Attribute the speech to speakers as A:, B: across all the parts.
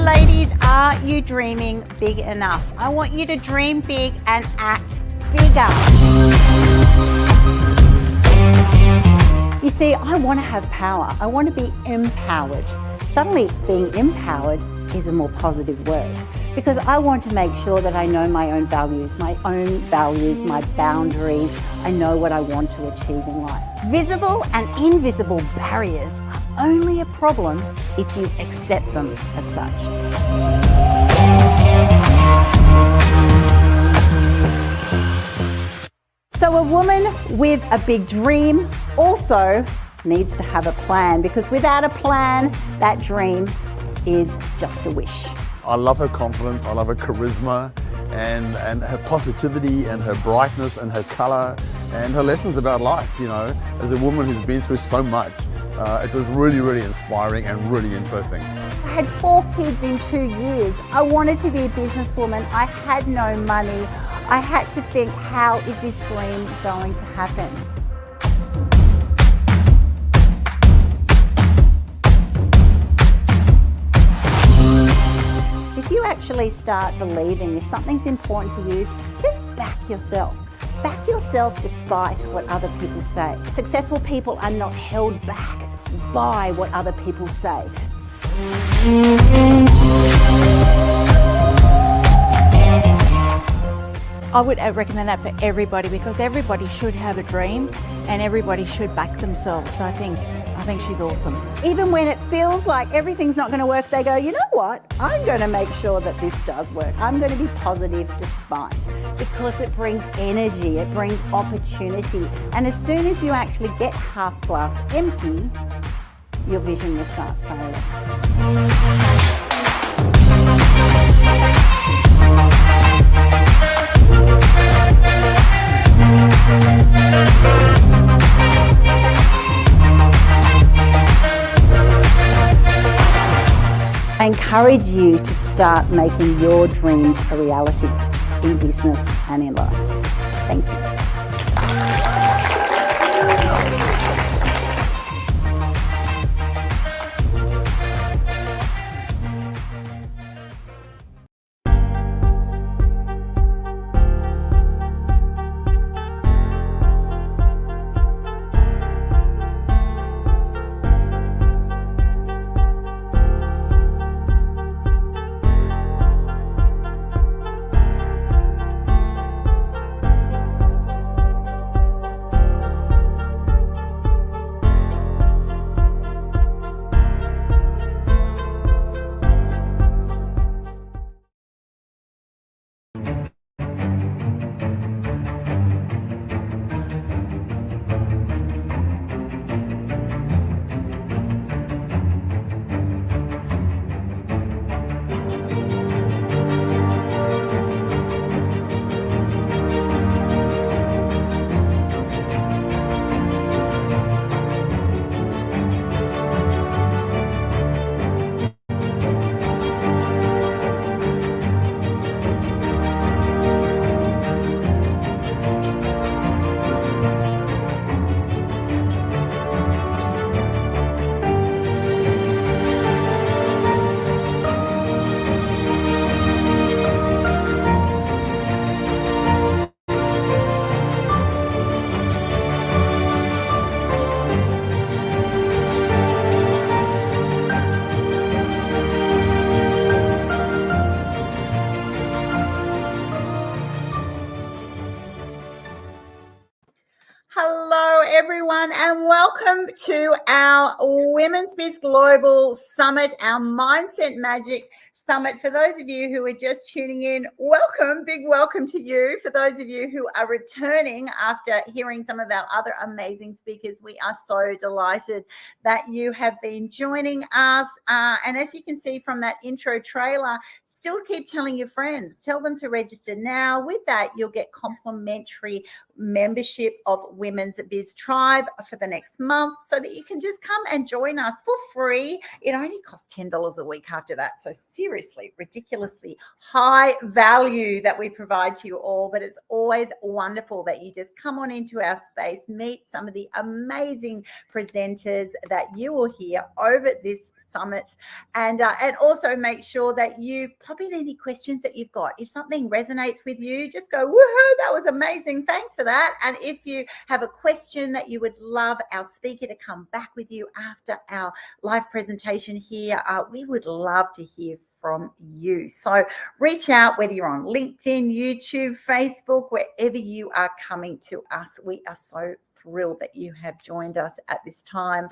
A: ladies, are you dreaming big enough? I want you to dream big and act bigger. You see, I want to have power. I want to be empowered. Suddenly, being empowered is a more positive word, because I want to make sure that I know my own values, my boundaries. I know what I want to achieve in life. Visible and invisible barriers are only a problem if you accept them as such. So a woman with a big dream also needs to have a plan, because without a plan, that dream is just a wish.
B: I love her confidence, I love her charisma, and her positivity and her brightness and her colour and her lessons about life. You know, as a woman who's been through so much, it was really, really inspiring and really interesting.
A: I had 4 kids in 2 years. I wanted to be a businesswoman. I had no money. I had to think, how is this dream going to happen? If you actually start believing if something's important to you, just back yourself. Back yourself despite what other people say. Successful people are not held back by what other people say.
C: I would recommend that for everybody, because everybody should have a dream and everybody should back themselves. So I think she's awesome.
A: Even when it feels like everything's not going to work, they go, you know what? I'm going to make sure that this does work. I'm going to be positive despite, because it brings energy, it brings opportunity. And as soon as you actually get half glass empty, your vision will start failing. I encourage you to start making your dreams a reality in business and in life. Thank you. Hello, everyone, and welcome to our Women's Biz Global Summit, our Mindset Magic Summit. For those of you who are just tuning in, welcome, big welcome to you. For those of you who are returning after hearing some of our other amazing speakers, we are so delighted that you have been joining us. And as you can see from that intro trailer, still keep telling your friends, tell them to register now. With that, you'll get complimentary membership of Women's Biz Tribe for the next month, so that you can just come and join us for free. It only costs $10 a week after that. So seriously, ridiculously high value that we provide to you all. But it's always wonderful that you just come on into our space, meet some of the amazing presenters that you will hear over this summit, and also make sure that you pop in any questions that you've got. If something resonates with you, just go, woohoo, that was amazing, thanks for that. And if you have a question that you would love our speaker to come back with you after our live presentation here, we would love to hear from you. So reach out, whether you're on LinkedIn, YouTube, Facebook, wherever you are coming to us. We are so thrilled that you have joined us at this time.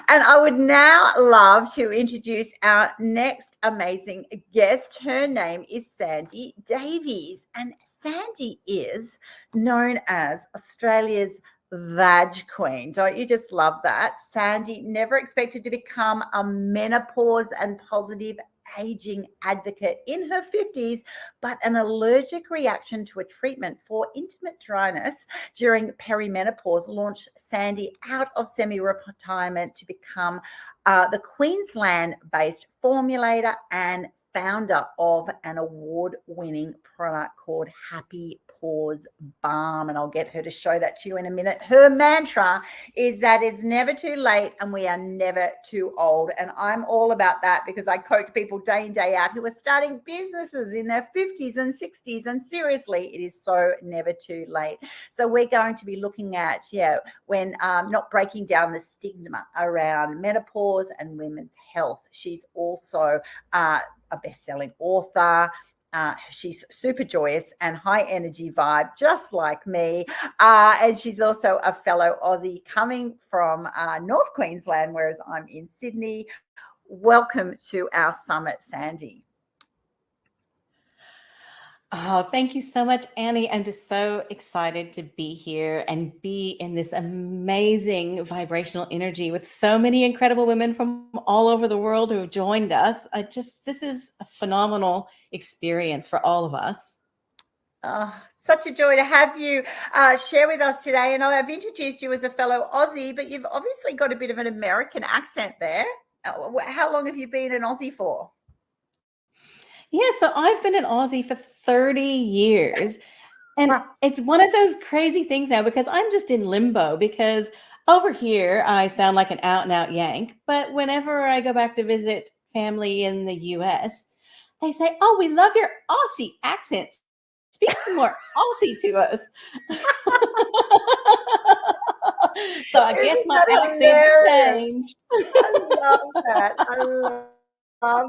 A: And I would now love to introduce our next amazing guest. Her name is Sandy Davies, and Sandy is known as Australia's Vag Queen. Don't you just love that? Sandy never expected to become a menopause and positive aging advocate in her 50s, but an allergic reaction to a treatment for intimate dryness during perimenopause launched Sandy out of semi-retirement to become the Queensland-based formulator and founder of an award-winning product called HappyPause Balm. And I'll get her to show that to you in a minute. Her mantra is that it's never too late and we are never too old. And I'm all about that, because I coach people day in, day out who are starting businesses in their 50s and 60s. And seriously, it is so never too late. So we're going to be looking at, when not breaking down the stigma around menopause and women's health. She's also a best-selling author. She's super joyous and high energy vibe, just like me. And she's also a fellow Aussie coming from North Queensland, whereas I'm in Sydney. Welcome to our summit, Sandy.
D: Oh, thank you so much, Annie. I'm just so excited to be here and be in this amazing vibrational energy with so many incredible women from all over the world who have joined us. This is a phenomenal experience for all of us.
A: Such a joy to have you share with us today. And I've introduced you as a fellow Aussie, but you've obviously got a bit of an American accent there. How long have you been an Aussie for?
D: Yeah, so I've been an Aussie for 30 years. And it's one of those crazy things now, because I'm just in limbo, because over here I sound like an out and out Yank. But whenever I go back to visit family in the US, they say, oh, we love your Aussie accent. Speak some more Aussie to us. So I guess my accent's changed.
A: I love that. I love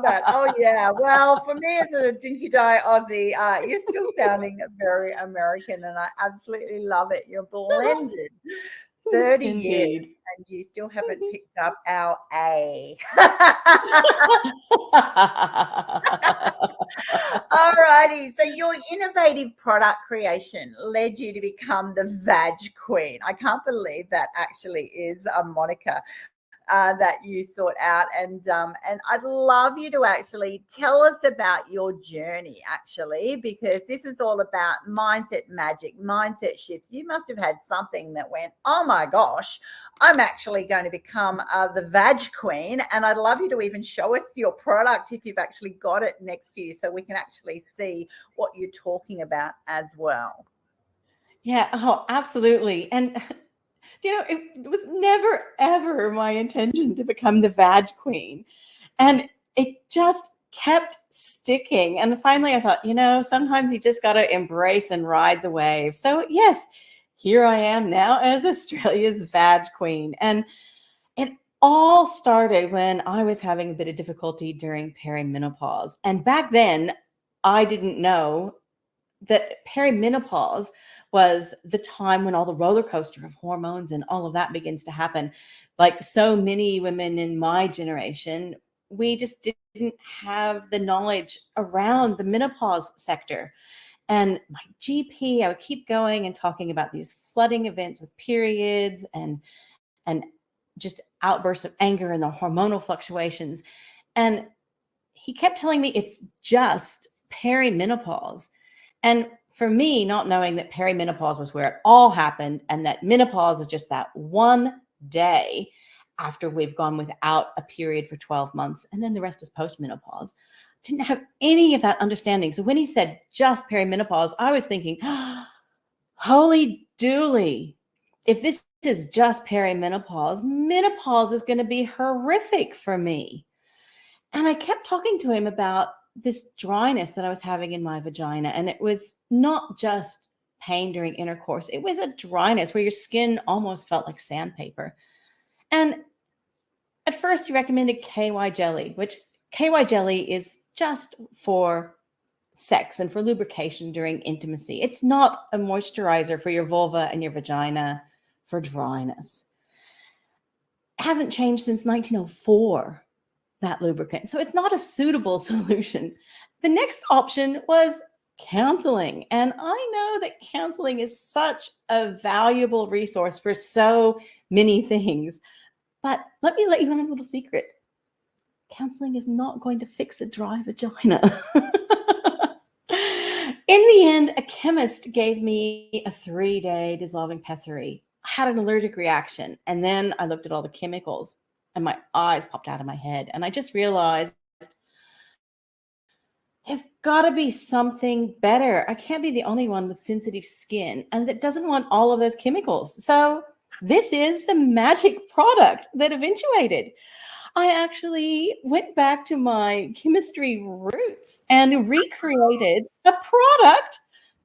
A: that. Oh, yeah. Well, for me as a dinky-die Aussie, you're still sounding very American, and I absolutely love it. You're blended 30 years, and you still haven't picked up our A. All righty. So your innovative product creation led you to become the Vag Queen. I can't believe that actually is a moniker that you sought out, and I'd love you to actually tell us about your journey, actually, because this is all about mindset magic, mindset shifts. You must have had something that went, oh my gosh, I'm actually going to become the Vag Queen. And I'd love you to even show us your product if you've actually got it next to you, so we can actually see what you're talking about as well.
D: Yeah, oh, absolutely. And it was never, ever my intention to become the Vag Queen. And it just kept sticking. And finally I thought, sometimes you just got to embrace and ride the wave. So yes, here I am now as Australia's Vag Queen. And it all started when I was having a bit of difficulty during perimenopause. And back then, I didn't know that perimenopause was the time when all the roller coaster of hormones and all of that begins to happen. Like so many women in my generation, we just didn't have the knowledge around the menopause sector. And my GP, I would keep going and talking about these flooding events with periods and just outbursts of anger and the hormonal fluctuations. And he kept telling me it's just perimenopause. And for me, not knowing that perimenopause was where it all happened and that menopause is just that one day after we've gone without a period for 12 months, and then the rest is postmenopause, didn't have any of that understanding. So when he said just perimenopause, I was thinking, holy dooly, if this is just perimenopause, menopause is going to be horrific for me. And I kept talking to him about this dryness that I was having in my vagina. And it was not just pain during intercourse. It was a dryness where your skin almost felt like sandpaper. And at first he recommended KY jelly, which KY jelly is just for sex and for lubrication during intimacy. It's not a moisturizer for your vulva and your vagina for dryness. It hasn't changed since 1904, that lubricant. So it's not a suitable solution. The next option was counseling. And I know that counseling is such a valuable resource for so many things. But let me let you in a little secret. Counseling is not going to fix a dry vagina. In the end, a chemist gave me a 3-day dissolving pessary. I had an allergic reaction. And then I looked at all the chemicals and my eyes popped out of my head. And I just realized there's got to be something better. I can't be the only one with sensitive skin and that doesn't want all of those chemicals. So this is the magic product that eventuated. I actually went back to my chemistry roots and recreated a product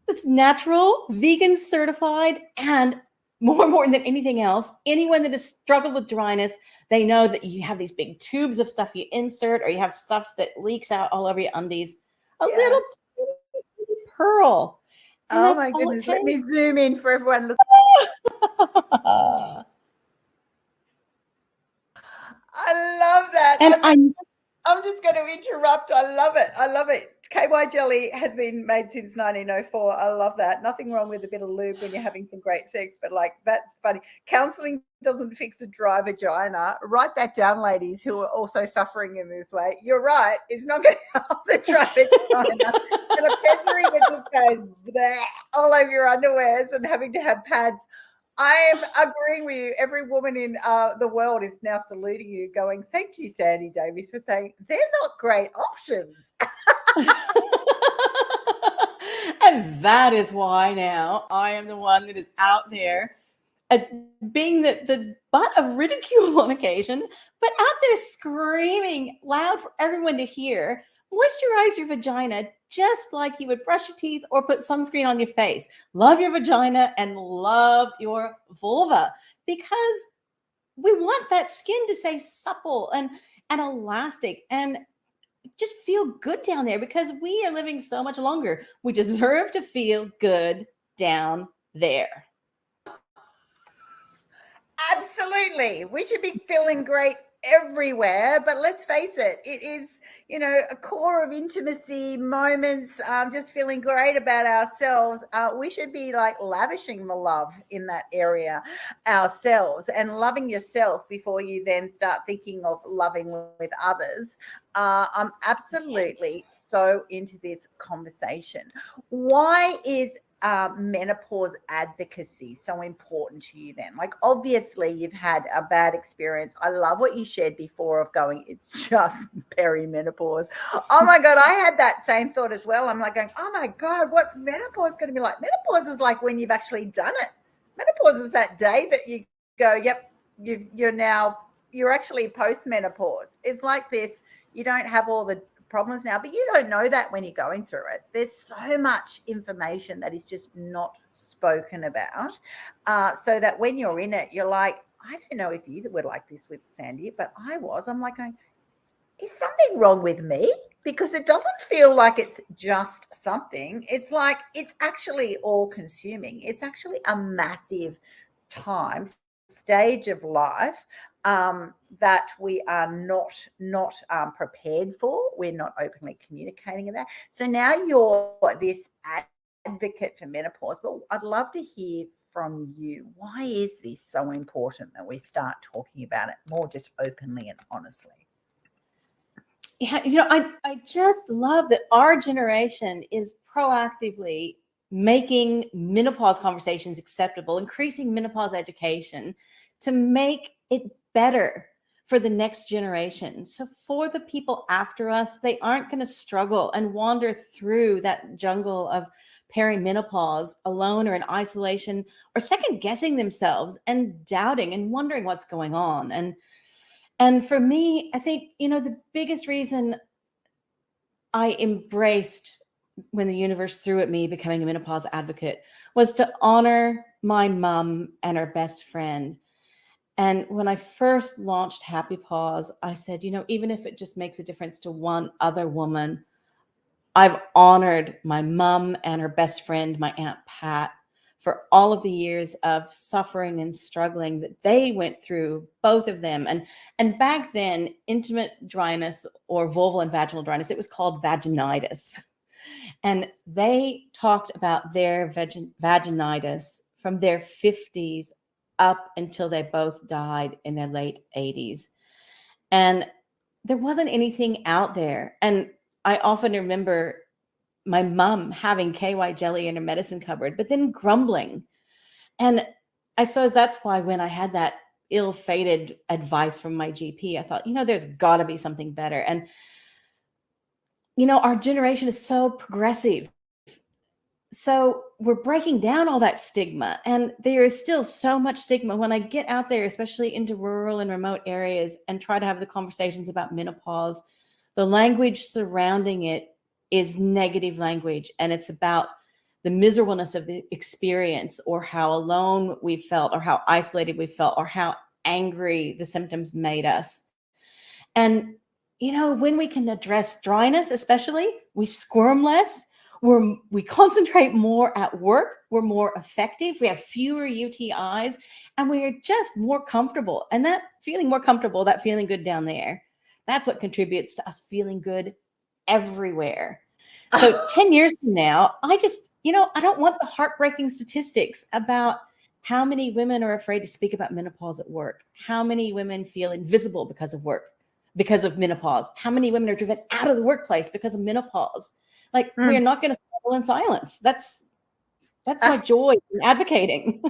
D: that's natural, vegan certified, and more important than anything else, anyone that has struggled with dryness, they know that you have these big tubes of stuff you insert or you have stuff that leaks out all over your undies. A little tiny pearl. And
A: Oh
D: that's
A: my
D: all it
A: goodness. Let me
D: takes.
A: zoom in for everyone. Look. I love that.
D: And
A: I'm just going to interrupt. I love it. I love it. KY jelly has been made since 1904. I love that. Nothing wrong with a bit of lube when you're having some great sex, but like that's funny. Counseling doesn't fix a dry vagina. Write that down, ladies who are also suffering in this way. You're right. It's not going to help the dry vagina. And a pessary that just goes bleh, all over your underwears and having to have pads. I am agreeing with you. Every woman in the world is now saluting you, going, thank you, Sandy Davies, for saying they're not great options.
D: and that is why now I am the one that is out there being the butt of ridicule on occasion, but out there screaming loud for everyone to hear. Moisturize your vagina just like you would brush your teeth or put sunscreen on your face. Love your vagina and love your vulva because we want that skin to stay supple and elastic and just feel good down there because we are living so much longer. We deserve to feel good down there.
A: Absolutely. We should be feeling great everywhere, but let's face it, it is, a core of intimacy moments, just feeling great about ourselves. We should be like lavishing the love in that area ourselves and loving yourself before you then start thinking of loving with others. I'm absolutely so into this conversation. Why is menopause advocacy so important to you then? Like, obviously you've had a bad experience. I love what you shared before of going, it's just perimenopause. Oh my God, I had that same thought as well. I'm like going, oh my God, what's menopause going to be like? Menopause is like when you've actually done it. Menopause is that day that you go, yep, you're actually post-menopause. It's like this, you don't have all the problems now, but you don't know that when you're going through it. There's so much information that is just not spoken about, so that when you're in it, you're like, I don't know if you were like this with Sandy, but I'm like going, is something wrong with me? Because it doesn't feel like it's just something. It's like it's actually all consuming. It's actually a massive stage of life that we are not prepared for. We're not openly communicating about. So now you're this advocate for menopause, but I'd love to hear from you. Why is this so important that we start talking about it more just openly and honestly?
D: Yeah, I just love that our generation is proactively making menopause conversations acceptable, increasing menopause education to make it better for the next generation. So for the people after us, they aren't going to struggle and wander through that jungle of perimenopause alone or in isolation or second guessing themselves and doubting and wondering what's going on. And for me, I think, the biggest reason I embraced when the universe threw at me becoming a menopause advocate was to honor my mom and her best friend. And when I first launched HappyPause, I said, even if it just makes a difference to one other woman, I've honored my mom and her best friend, my Aunt Pat, for all of the years of suffering and struggling that they went through, both of them. And back then, intimate dryness or vulval and vaginal dryness, it was called vaginitis. And they talked about their vaginitis from their 50s up until they both died in their late 80s. And there wasn't anything out there. And I often remember my mom having KY jelly in her medicine cupboard, but then grumbling. And I suppose that's why when I had that ill-fated advice from my GP, I thought, there's got to be something better. And, our generation is so progressive. So we're breaking down all that stigma. And there is still so much stigma when I get out there, especially into rural and remote areas, and try to have the conversations about menopause. The language surrounding it is negative language, and it's about the miserableness of the experience, or how alone we felt, or how isolated we felt, or how angry the symptoms made us. And, when we can address dryness, especially, we squirm less, we concentrate more at work, we're more effective, we have fewer UTIs, and we are just more comfortable. And that feeling more comfortable, that feeling good down there, that's what contributes to us feeling good everywhere. So 10 years from now, I just, I don't want the heartbreaking statistics about how many women are afraid to speak about menopause at work, how many women feel invisible because of work, because of menopause, how many women are driven out of the workplace because of menopause. Like, we are not going to struggle in silence. That's my joy in advocating.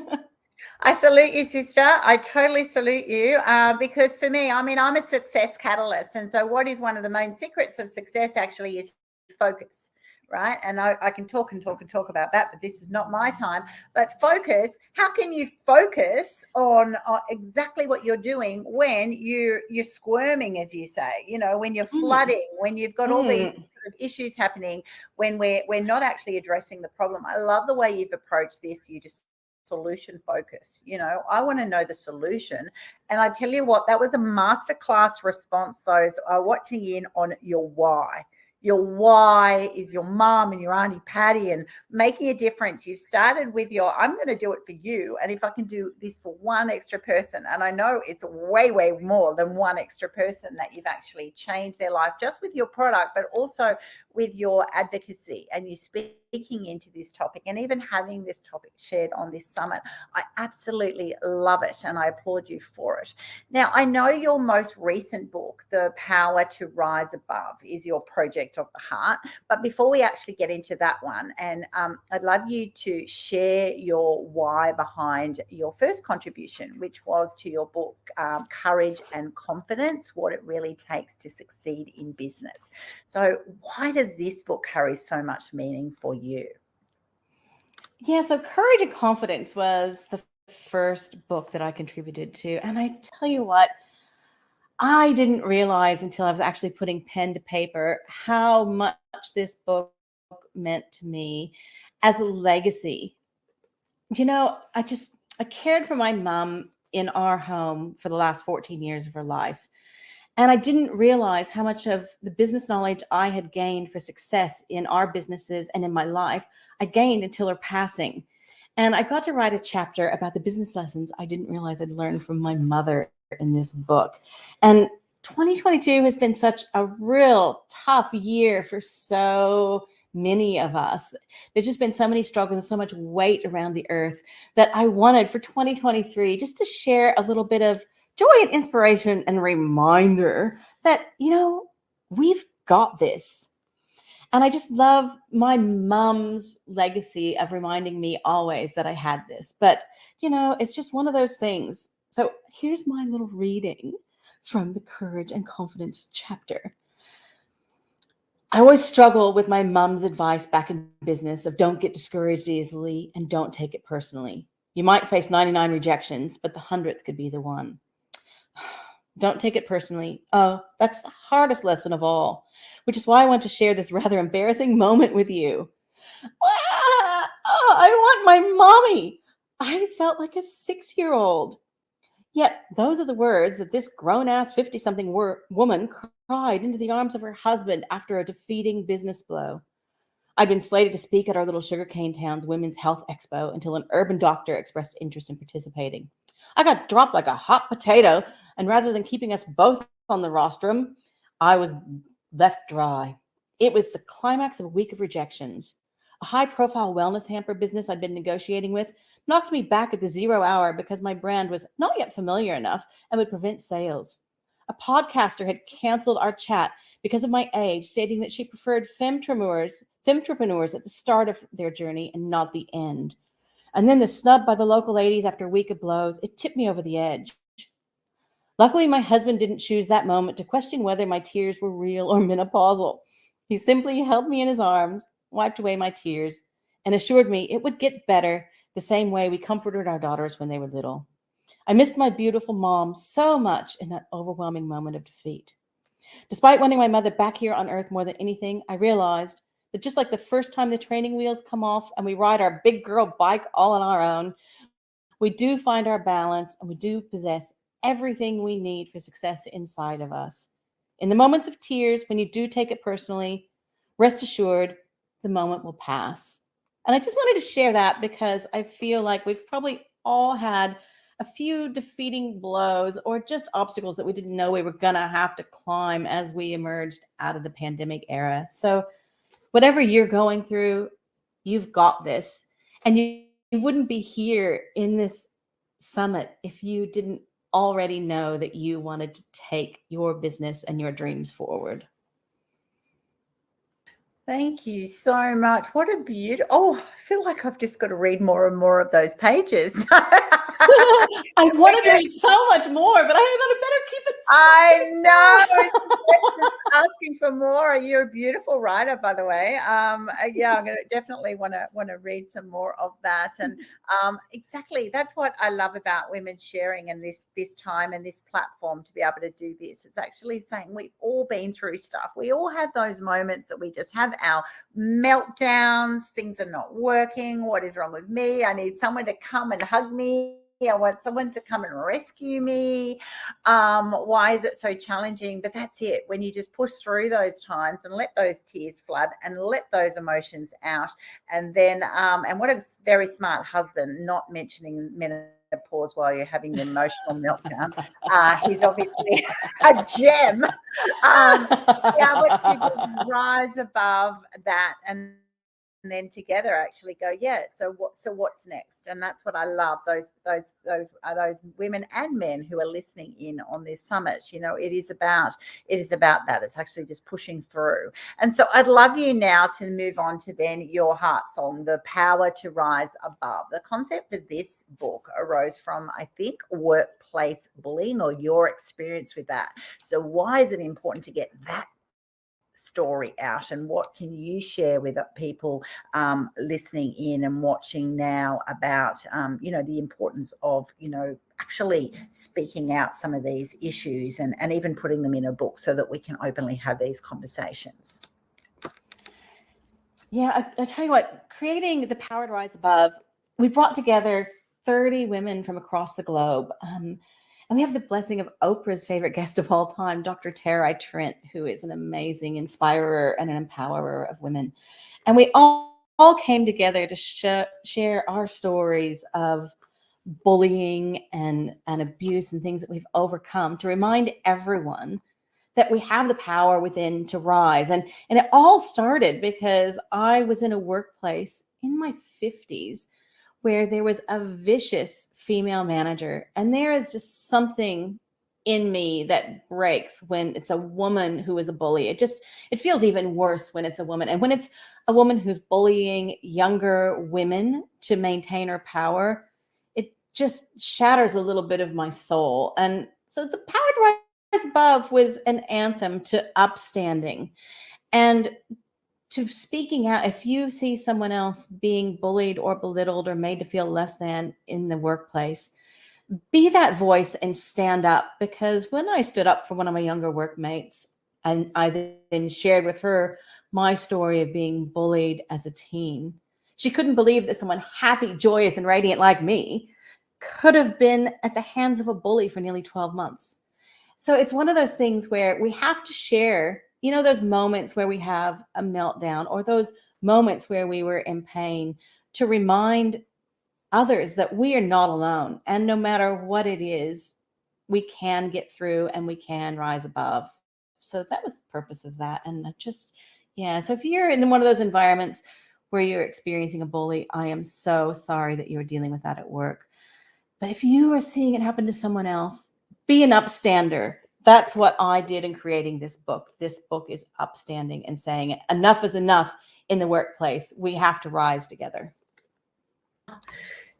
A: I salute you, sister. I totally salute you, because for me, I'm a success catalyst. And so what is one of the main secrets of success actually is focus, right? And I can talk and talk and talk about that, but this is not my time. But focus, how can you focus on exactly what you're doing when you're squirming, as you say, when you're flooding, when you've got all these sort of issues happening, when we're not actually addressing the problem. I love the way you've approached this. You just solution focus. I want to know the solution. And I tell you what, that was a masterclass response, those are watching in, on your why. Your why is your mom and your Auntie Patty and making a difference. You started with I'm going to do it for you. And if I can do this for one extra person, and I know it's way, way more than one extra person that you've actually changed their life just with your product, but also with your advocacy and you speaking into this topic and even having this topic shared on this summit. I absolutely love it. And I applaud you for it. Now, I know your most recent book, The Power to Rise Above, is your project of the heart. But before we actually get into that one, and I'd love you to share your why behind your first contribution, which was to your book, Courage and Confidence, What It Really Takes to Succeed in Business. So why does this book carry so much meaning for you?
D: Yeah, so Courage and Confidence was the first book that I contributed to. And I tell you what, I didn't realize until I was actually putting pen to paper how much this book meant to me as a legacy. I cared for my mom in our home for the last 14 years of her life. And I didn't realize how much of the business knowledge I had gained for success in our businesses and in my life, I gained until her passing. And I got to write a chapter about the business lessons I didn't realize I'd learned from my mother in this book. And 2022 has been such a real tough year for so many of us. There's just been so many struggles and so much weight around the earth that I wanted for 2023 just to share a little bit of joy and inspiration and reminder that, We've got this. And I just love my mom's legacy of reminding me always that I had this. But, it's just one of those things. So here's my little reading from the Courage and Confidence chapter. I always struggle with my mom's advice back in business of don't get discouraged easily and don't take it personally. You might face 99 rejections, but the 100th could be the one. Don't take it personally. Oh, that's the hardest lesson of all, which is why I want to share this rather embarrassing moment with you. Oh, I want my mommy. I felt like a 6-year-old. Yet those are the words that this grown-ass 50-something woman cried into the arms of her husband after a defeating business blow. I'd been slated to speak at our little sugarcane town's Women's Health Expo until an urban doctor expressed interest in participating. I got dropped like a hot potato, and rather than keeping us both on the rostrum, I was left dry. It was the climax of a week of rejections. A high-profile wellness hamper business I'd been negotiating with knocked me back at the 0 hour because my brand was not yet familiar enough and would prevent sales. A podcaster had canceled our chat because of my age, stating that she preferred femtrepreneurs at the start of their journey and not the end. And then the snub by the local ladies after a week of blows, it tipped me over the edge. Luckily, my husband didn't choose that moment to question whether my tears were real or menopausal. He simply held me in his arms, wiped away my tears, and assured me it would get better the same way we comforted our daughters when they were little. I missed my beautiful mom so much in that overwhelming moment of defeat. Despite wanting my mother back here on earth more than anything, I realized that just like the first time the training wheels come off and we ride our big girl bike all on our own, we do find our balance and we do possess everything we need for success inside of us. In the moments of tears, when you do take it personally, rest assured, the moment will pass. And I just wanted to share that because I feel like we've probably all had a few defeating blows or just obstacles that we didn't know we were going to have to climb as we emerged out of the pandemic era. So whatever you're going through, you've got this. And you wouldn't be here in this summit if you didn't already know that you wanted to take your business and your dreams forward.
A: Thank you so much. What a beautiful, I feel like I've just got to read more and more of those pages.
D: I wanted to read so much more, but I thought I better keep it.
A: I know. Just asking for more. You're a beautiful writer, by the way. I'm going to definitely want to read some more of that. And exactly, that's what I love about women sharing and this time and this platform to be able to do this. It's actually saying we've all been through stuff. We all have those moments that we just have our meltdowns. Things are not working. What is wrong with me? I need someone to come and hug me. I want someone to come and rescue me. Why is it so challenging? But that's it. When you just push through those times and let those tears flood and let those emotions out. And then, and what a very smart husband, not mentioning menopause while you're having the emotional meltdown. He's obviously a gem. Be able to rise above that and then together actually go, so what's next? And that's what I love, those women and men who are listening in on this summit. It is about that. It's actually just pushing through. And so I'd love you now to move on to then your heart song, The Power to Rise Above. The concept for this book arose from, I think, workplace bullying or your experience with that. So why is it important to get that story out, and what can you share with people listening in and watching now about the importance of actually speaking out some of these issues and even putting them in a book so that we can openly have these conversations?
D: I tell you what, creating The Power to Rise Above, we brought together 30 women from across the globe. And we have the blessing of Oprah's favorite guest of all time, Dr. Tara Trent, who is an amazing inspirer and an empowerer of women. And we all came together to share our stories of bullying and abuse and things that we've overcome, to remind everyone that we have the power within to rise. And it all started because I was in a workplace in my 50s where there was a vicious female manager. And there is just something in me that breaks when it's a woman who is a bully. It feels even worse when it's a woman. And when it's a woman who's bullying younger women to maintain her power, it just shatters a little bit of my soul. And so the Power to Rise Above was an anthem to upstanding and to speaking out. If you see someone else being bullied or belittled or made to feel less than in the workplace, be that voice and stand up. Because when I stood up for one of my younger workmates, and I then shared with her my story of being bullied as a teen, she couldn't believe that someone happy, joyous, and radiant like me could have been at the hands of a bully for nearly 12 months. So it's one of those things where we have to share, those moments where we have a meltdown or those moments where we were in pain, to remind others that we are not alone. And no matter what it is, we can get through and we can rise above. So that was the purpose of that. And so if you're in one of those environments where you're experiencing a bully, I am so sorry that you're dealing with that at work. But if you are seeing it happen to someone else, be an upstander. That's what I did in creating this book. This book is upstanding and saying enough is enough in the workplace. We have to rise together.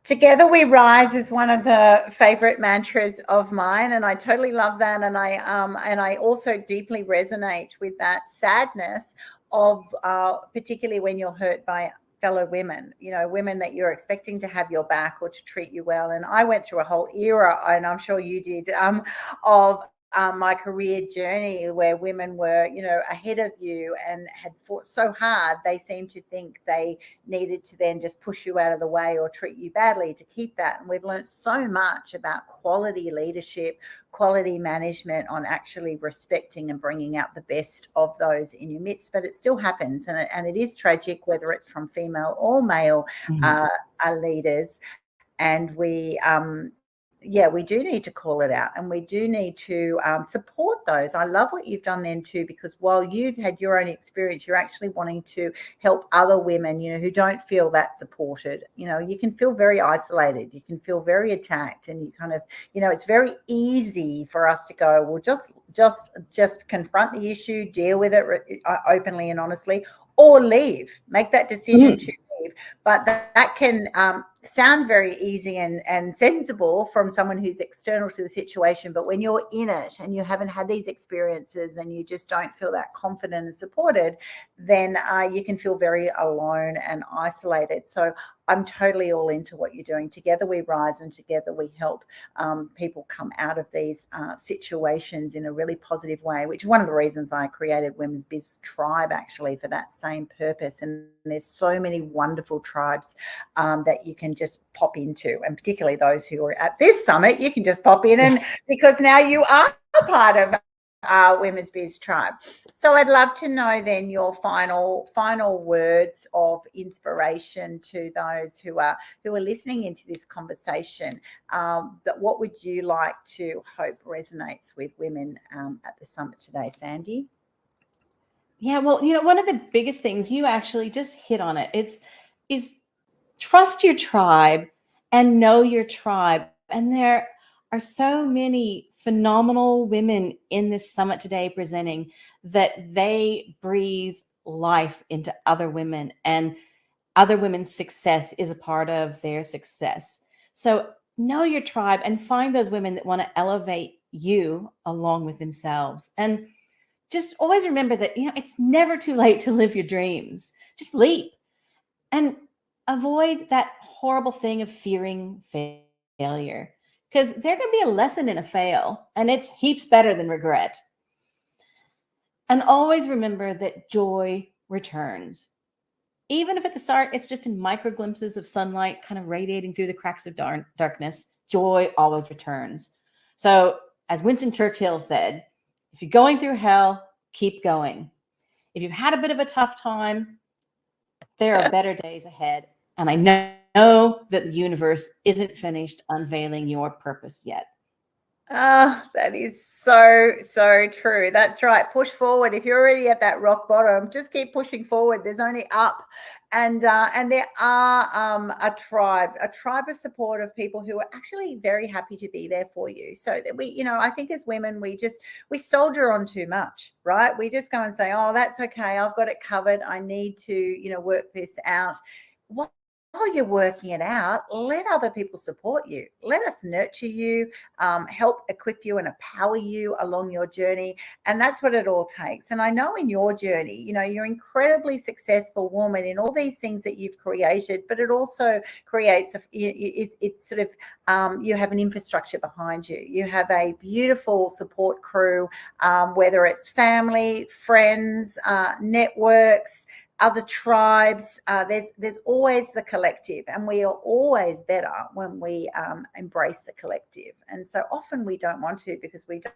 A: Together we rise is one of the favorite mantras of mine, and I totally love that. And I also deeply resonate with that sadness of particularly when you're hurt by fellow women, women that you're expecting to have your back or to treat you well. And I went through a whole era, and I'm sure you did, of my career journey where women were, ahead of you and had fought so hard, they seemed to think they needed to then just push you out of the way or treat you badly to keep that. And we've learned so much about quality leadership, quality management, on actually respecting and bringing out the best of those in your midst. But it still happens, and it is tragic, whether it's from female or male leaders. And we do need to call it out, and we do need to support those. I love what you've done then too, because while you've had your own experience, you're actually wanting to help other women, who don't feel that supported. You can feel very isolated, you can feel very attacked, and you kind of, it's very easy for us to go, well, just confront the issue, deal with it openly and honestly, or leave, make that decision to leave. But that can sound very easy and sensible from someone who's external to the situation. But when you're in it and you haven't had these experiences and you just don't feel that confident and supported, then you can feel very alone and isolated. So I'm totally all into what you're doing. Together we rise, and together we help people come out of these situations in a really positive way, which is one of the reasons I created Women's Biz Tribe, actually, for that same purpose. And there's so many wonderful tribes that you can just pop into, and particularly those who are at this summit, you can just pop in, and because now you are part of Women's Biz Tribe. So I'd love to know then your final words of inspiration to those who are listening into this conversation. That what would you like to hope resonates with women at the summit today, Sandy?
D: Yeah, well, one of the biggest things, you actually just hit on it. Is trust your tribe and know your tribe. And there are so many phenomenal women in this summit today presenting that they breathe life into other women, and other women's success is a part of their success. So know your tribe and find those women that want to elevate you along with themselves. And just always remember that, it's never too late to live your dreams. Just leap and avoid that horrible thing of fearing failure, because there can be a lesson in a fail, and it's heaps better than regret. And always remember that joy returns. Even if at the start it's just in micro glimpses of sunlight kind of radiating through the cracks of darkness, joy always returns. So as Winston Churchill said, if you're going through hell, keep going. If you've had a bit of a tough time, there are better days ahead. And I know that the universe isn't finished unveiling your purpose yet.
A: Ah, that is so, so true. That's right. Push forward. If you're already at that rock bottom, just keep pushing forward. There's only up. And there are a tribe of support of people who are actually very happy to be there for you. So that I think as women, we soldier on too much, right? We just go and say, oh, that's okay. I've got it covered. I need to, work this out. While you're working it out, let other people support you. Let us nurture you, help equip you and empower you along your journey. And that's what it all takes. And I know in your journey, you're an incredibly successful woman in all these things that you've created, but it also creates, it's sort of, you have an infrastructure behind you. You have a beautiful support crew, whether it's family, friends, networks, other tribes. There's always the collective, and we are always better when we embrace the collective. And so often we don't want to, because we don't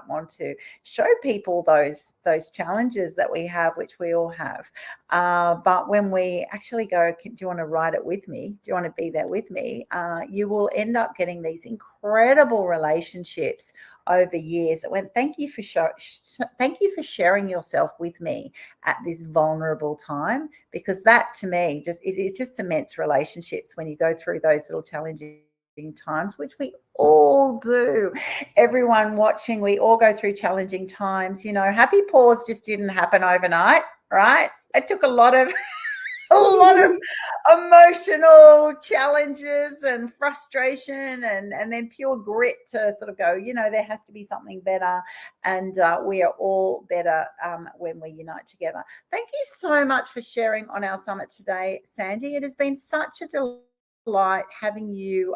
A: want to show people those challenges that we have, which we all have. But when we actually go, do you want to ride it with me? Do you want to be there with me? You will end up getting these incredible relationships over years. Thank you for sharing yourself with me at this vulnerable time, because that to me it just cements relationships when you go through those little challenging times, which we all do. Everyone watching, we all go through challenging times. HappyPause just didn't happen overnight, right? It took a lot of emotional challenges and frustration and then pure grit to sort of go, there has to be something better. And we are all better when we unite together. Thank you so much for sharing on our summit today, Sandy. It has been such a delight having you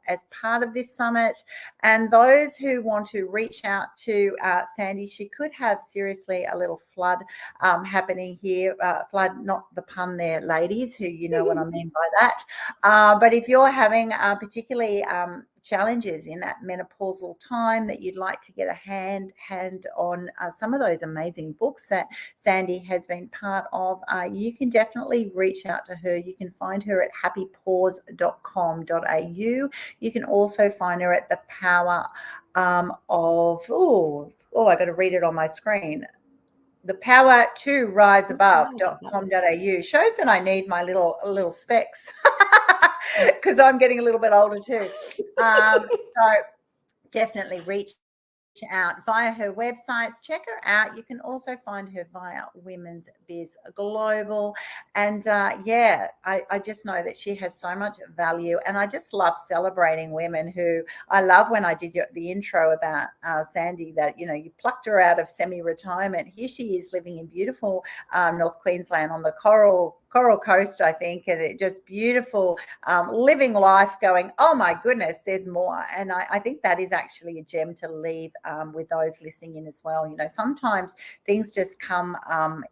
A: as part of this summit. And those who want to reach out to Sandy, she could have seriously a little flood happening here. Flood, not the pun there, ladies, who you know what I mean by that. But if you're having particularly challenges in that menopausal time that you'd like to get a hand on some of those amazing books that Sandy has been part of, you can definitely reach out to her. You can find her at happypause.com.au. You can also find her at the power of, I got to read it on my screen. The power to rise above.com.au. Shows that I need my little specs because I'm getting a little bit older too. So definitely reach out via her websites. Check her out. You can also find her via Women's Biz Global. And I just know that she has so much value. And I just love celebrating women who, I love when I did the intro about Sandy, that, you plucked her out of semi-retirement. Here she is living in beautiful North Queensland on the Coral Coast, I think, and it just beautiful, living life, going, oh my goodness, there's more. And I think that is actually a gem to leave with those listening in as well. Sometimes things just come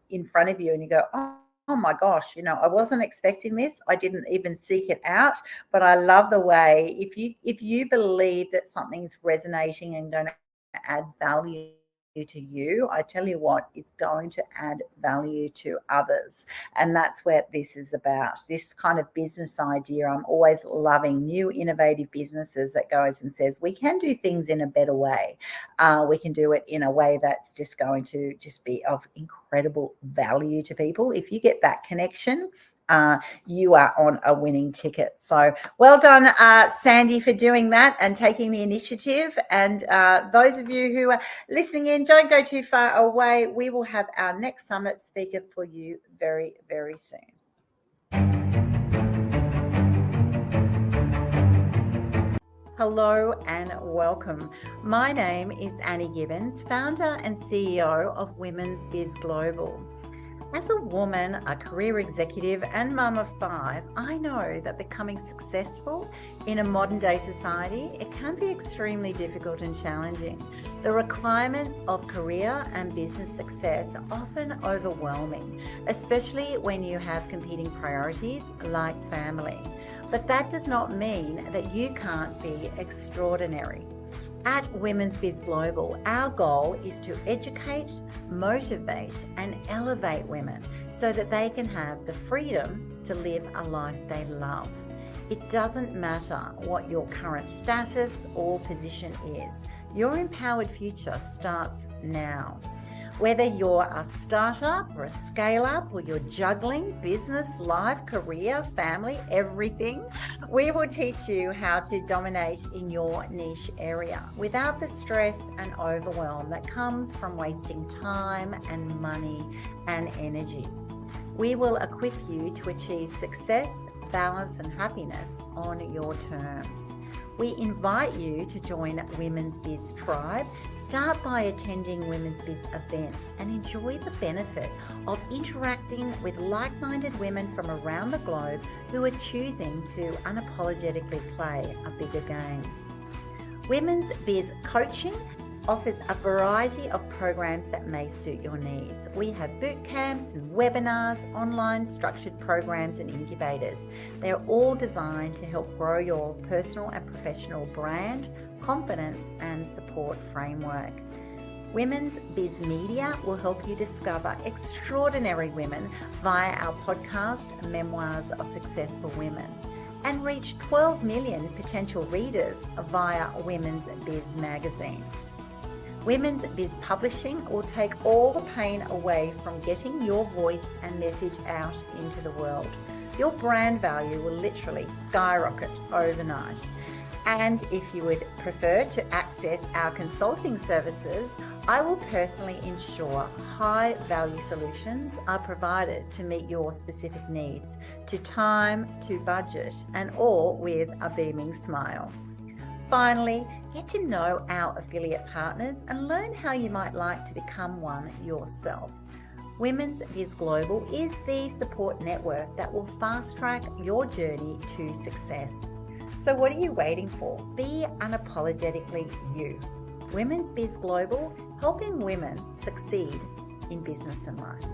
A: in front of you and you go, oh my gosh, I wasn't expecting this. I didn't even seek it out. But I love the way, if you believe that something's resonating and going to add value to you, I tell you what, it's going to add value to others. And that's what this is about, this kind of business idea. I'm always loving new innovative businesses that goes and says, we can do things in a better way. We can do it in a way that's just going to just be of incredible value to people. If you get that connection, you are on a winning ticket. So well done, Sandy, for doing that and taking the initiative. And those of you who are listening in, don't go too far away. We will have our next summit speaker for you very, very soon. Hello and welcome. My name is Anniegibbins, founder and CEO of Women's Biz Global. As a woman, a career executive and mum of 5, I know that becoming successful in a modern day society, it can be extremely difficult and challenging. The requirements of career and business success are often overwhelming, especially when you have competing priorities like family. But that does not mean that you can't be extraordinary. At Women's Biz Global, our goal is to educate, motivate, and elevate women so that they can have the freedom to live a life they love. It doesn't matter what your current status or position is. Your empowered future starts now. Whether you're a startup or a scale-up, or you're juggling business, life, career, family, everything, we will teach you how to dominate in your niche area without the stress and overwhelm that comes from wasting time and money and energy. We will equip you to achieve success, balance, and happiness on your terms. We invite you to join Women's Biz Tribe. Start by attending Women's Biz events and enjoy the benefit of interacting with like-minded women from around the globe who are choosing to unapologetically play a bigger game. Women's Biz Coaching offers a variety of programs that may suit your needs. We have boot camps and webinars, online structured programs and incubators. They're all designed to help grow your personal and professional brand, confidence and support framework. Women's Biz Media will help you discover extraordinary women via our podcast, Memoirs of Successful Women, and reach 12 million potential readers via Women's Biz Magazine. Women's Biz Publishing will take all the pain away from getting your voice and message out into the world. Your brand value will literally skyrocket overnight. And if you would prefer to access our consulting services, I will personally ensure high value solutions are provided to meet your specific needs, to time, to budget, and all with a beaming smile. Finally, get to know our affiliate partners and learn how you might like to become one yourself. Women's Biz Global is the support network that will fast track your journey to success. So what are you waiting for? Be unapologetically you. Women's Biz Global, helping women succeed in business and life.